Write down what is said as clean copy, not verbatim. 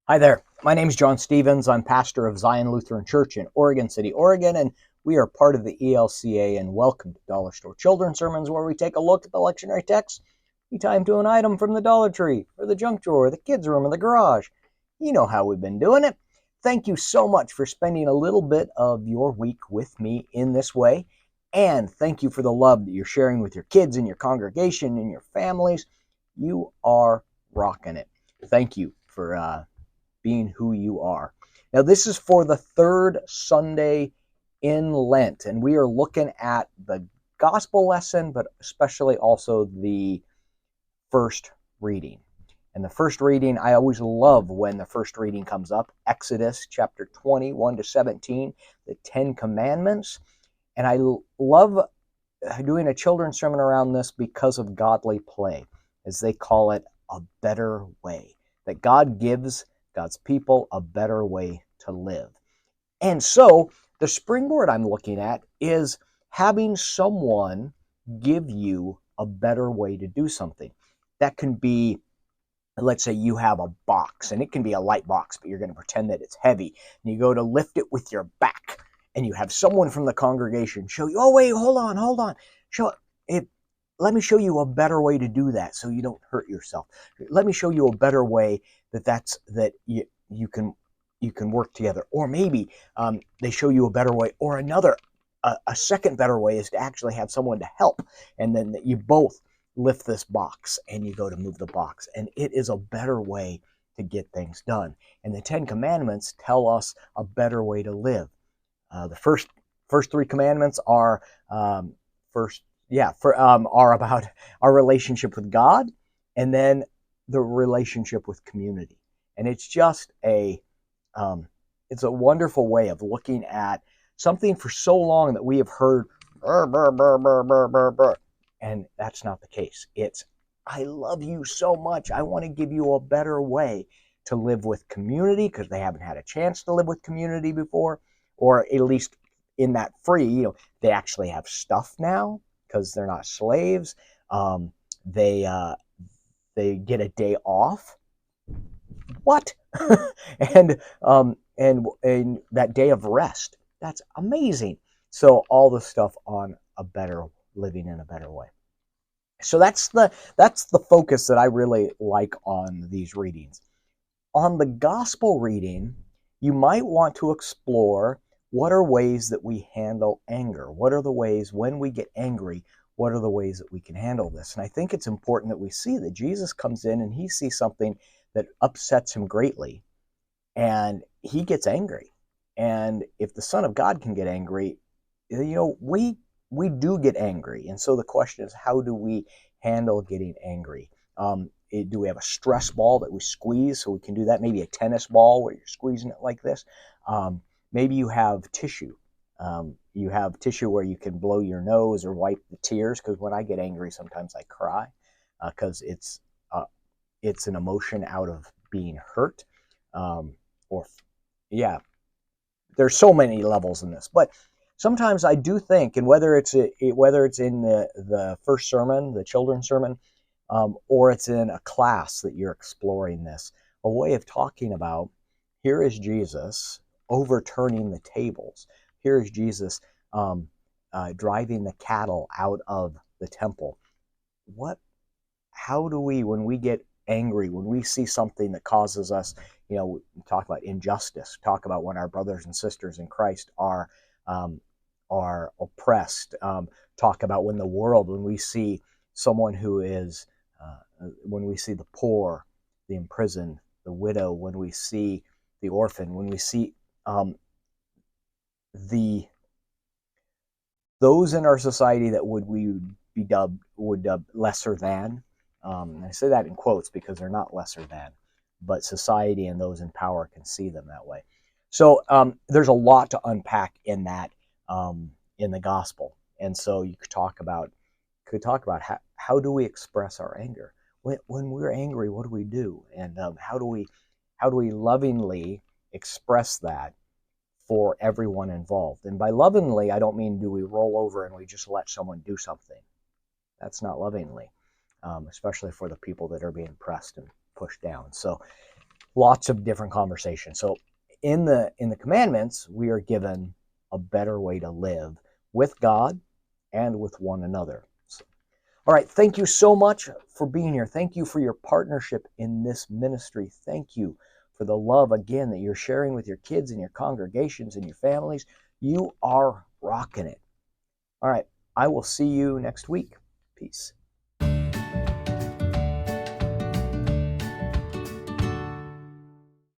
Hi there. My name is John Stevens. I'm pastor of Zion Lutheran Church in Oregon City, Oregon, and we are part of the ELCA. And welcome to Dollar Store Children's Sermons, where we take a look at the lectionary text. We tie them to an item from the Dollar Tree, or the junk drawer, the kids' room, or the garage. You know how we've been doing it. Thank you so much for spending a little bit of your week with me in this way. And thank you for the love that you're sharing with your kids and your congregation and your families. You are rocking it. Thank you for being who you are. Now, this is for the third Sunday in Lent, and we are looking at the gospel lesson, but especially also the first reading. And the first reading, I always love when the first reading comes up. Exodus chapter 21 to 17, the 10 Commandments. And I love doing a children's sermon around this because of godly play, as they call it, a better way. That God gives God's people a better way to live. And so the springboard I'm looking at is having someone give you a better way to do something. That can be, let's say you have a box, and it can be a light box, but you're going to pretend that it's heavy. And you go to lift it with your back, and you have someone from the congregation show you, oh, wait, hold on. Let me show you a better way to do that so you don't hurt yourself. Let me show you a better way that you can work together. Or maybe they show you a better way, or a second better way is to actually have someone to help, and then that you both lift this box and you go to move the box, and it is a better way to get things done. And the 10 Commandments tell us a better way to live. The first three commandments are are about our relationship with God, and then the relationship with community. And it's just it's a wonderful way of looking at something for so long that we have heard, burr, burr, burr, burr, burr, burr, burr. And that's not the case. It's, I love you so much. I want to give you a better way to live with community, because they haven't had a chance to live with community before, or at least in that free, they actually have stuff now because they're not slaves. They get a day off. What? and that day of rest. That's amazing. So all the stuff on a better living in a better way. So that's the focus that I really like on these readings. On the gospel reading, you might want to explore what are ways that we handle anger. What are the ways when we get angry? What are the ways that we can handle this? And I think it's important that we see that Jesus comes in and he sees something that upsets him greatly, and he gets angry. And if the Son of God can get angry, we do get angry. And so the question is, how do we handle getting angry? Do we have a stress ball that we squeeze so we can do that? Maybe a tennis ball where you're squeezing it like this. Maybe you have tissue. You have tissue where you can blow your nose or wipe the tears, because when I get angry, sometimes I cry because it's an emotion out of being hurt. There's so many levels in this, but sometimes I do think, and whether it's in the first sermon, the children's sermon, or it's in a class that you're exploring this, a way of talking about, here is Jesus overturning the tables. Here is Jesus driving the cattle out of the temple. How do we, when we get angry, when we see something that causes us, we talk about injustice, talk about when our brothers and sisters in Christ are oppressed, talk about when we see someone who is, when we see the poor, the imprisoned, the widow, when we see the orphan, when we see those in our society that would dub lesser than. I say that in quotes because they're not lesser than, but society and those in power can see them that way. So there's a lot to unpack in that, in the gospel. And so you could talk about how do we express our anger? When we're angry, what do we do? And how do we lovingly express that for everyone involved? And by lovingly, I don't mean do we roll over and we just let someone do something. That's not lovingly, especially for the people that are being pressed and pushed down. So lots of different conversations. So in the commandments, we are given a better way to live with God and with one another. So, all right, thank you so much for being here. Thank you for your partnership in this ministry. Thank you for the love, again, that you're sharing with your kids and your congregations and your families. You are rocking it. All right, I will see you next week. Peace.